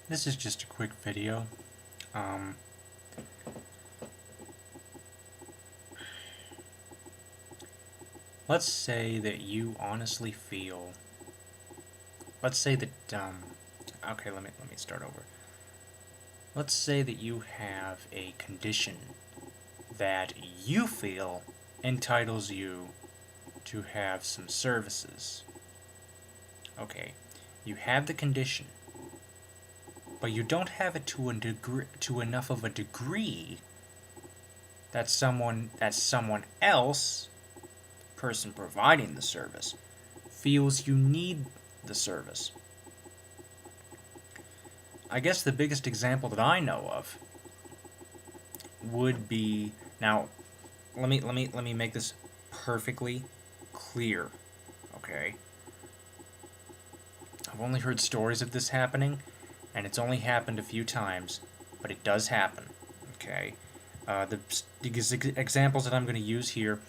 This is just a quick video. Um, let's say that you honestly feel. Let's say that. Okay, let me start over. Let's say that you have a condition that you feel entitles you to have some services. Okay, you have the condition, but you don't have it to enough of a degree that someone else, person providing the service, feels you need the service. I guess the biggest example that I know of would be now. Let me make this perfectly clear. Okay, I've only heard stories of this happening, and it's only happened a few times, but it does happen. Okay, the examples that I'm going to use here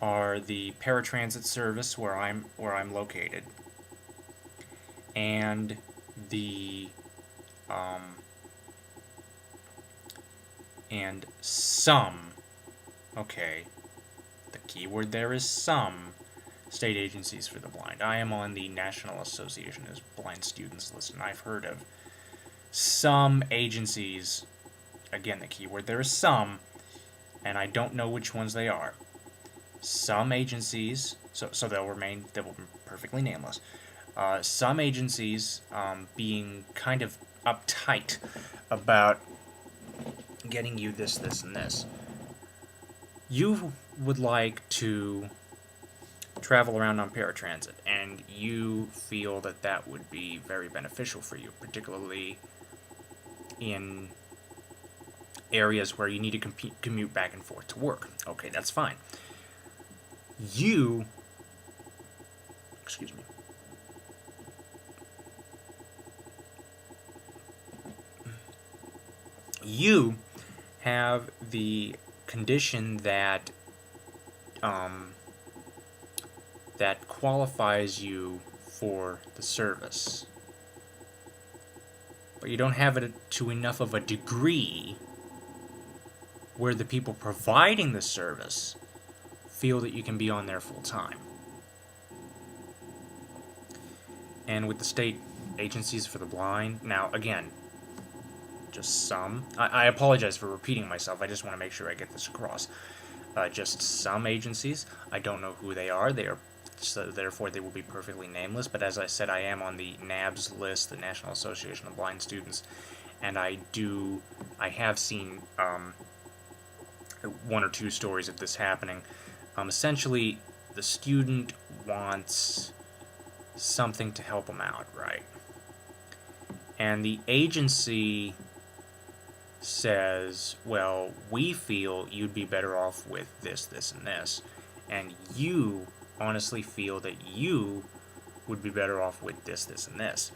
are the paratransit service where I'm located, and the um, and some, okay, the keyword there is some, state agencies for the blind. I am on the National Association of Blind Students list, and I've heard of some agencies, again, the keyword there is some, and I don't know which ones they are. Some agencies, so they will be perfectly nameless. Some agencies being kind of uptight about getting you this, this, and this. You would like to travel around on paratransit, and you feel that that would be very beneficial for you, particularly in areas where you need to commute back and forth to work. Okay, that's fine. You, excuse me, you have the condition that um, that qualifies you for the service, but you don't have it to enough of a degree where the people providing the service feel that you can be on there full time. And with the state agencies for the blind, now again, just some. I apologize for repeating myself. I just want to make sure I get this across. Just some agencies. I don't know who they are. They are, so therefore they will be perfectly nameless. But as I said, I am on the NABS list, the National Association of Blind Students, and I have seen one or two stories of this happening. Essentially, the student wants something to help them out, right? And the agency says, well, we feel you'd be better off with this, this, and this. And you honestly feel that you would be better off with this, this, and this.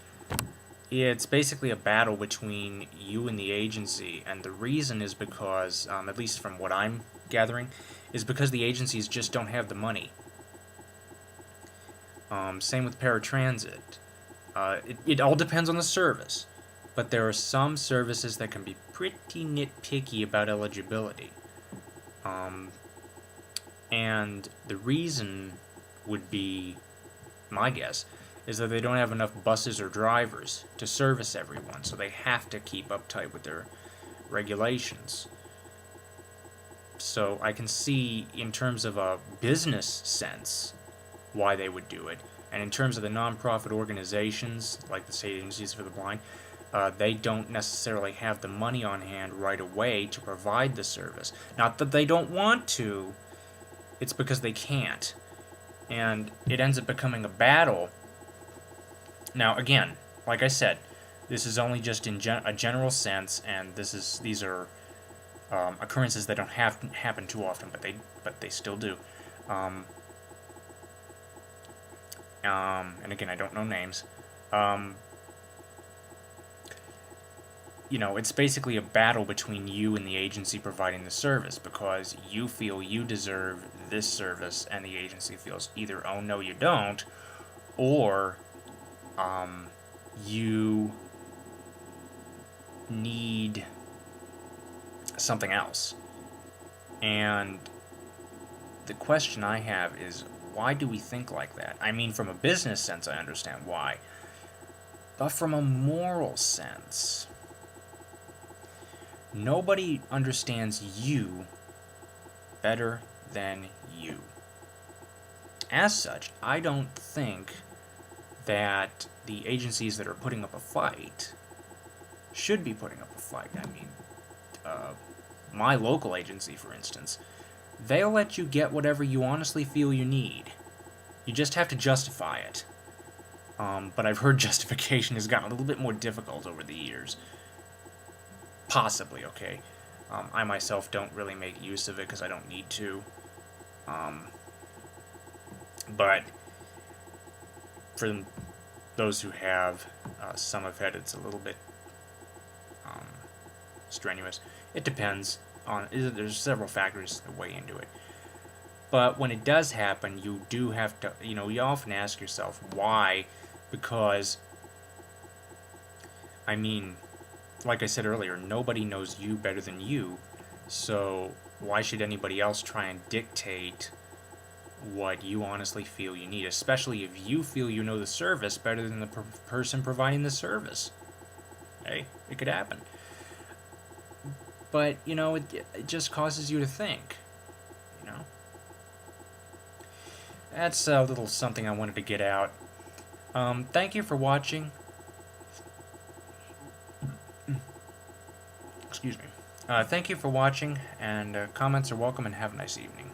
It's basically a battle between you and the agency, and the reason is because, at least from what I'm gathering, is because the agencies just don't have the money. Same with paratransit. It all depends on the service, but there are some services that can be pretty nitpicky about eligibility. And the reason would be, my guess, is that they don't have enough buses or drivers to service everyone, so they have to keep uptight with their regulations. So I can see, in terms of a business sense, why they would do it. And in terms of the nonprofit organizations, like the state agencies for the blind, they don't necessarily have the money on hand right away to provide the service. Not that they don't want to, it's because they can't. And it ends up becoming a battle. Now, again, like I said, this is only just in a general sense, and these are occurrences that don't happen too often, but they still do. And again, I don't know names. It's basically a battle between you and the agency providing the service, because you feel you deserve this service, and the agency feels either, oh no, you don't, or you need something else. And the question I have is, why do we think like that? I mean, from a business sense, I understand why. But from a moral sense, nobody understands you better than you. As such, I don't think that the agencies that are putting up a fight should be putting up a fight. I mean, my local agency, for instance, they'll let you get whatever you honestly feel you need. You just have to justify it. But I've heard justification has gotten a little bit more difficult over the years. Possibly, okay. I myself don't really make use of it because I don't need to. But for those who have, some have had, it's a little bit strenuous. It depends on, there's several factors that weigh into it. But when it does happen, you do have to, you often ask yourself why, because, I mean, like I said earlier, nobody knows you better than you, so why should anybody else try and dictate what you honestly feel you need, especially if you feel you know the service better than the person providing the service? Hey, it could happen. But, it just causes you to think, That's a little something I wanted to get out. Thank you for watching. Excuse me. Thank you for watching, and comments are welcome, and have a nice evening.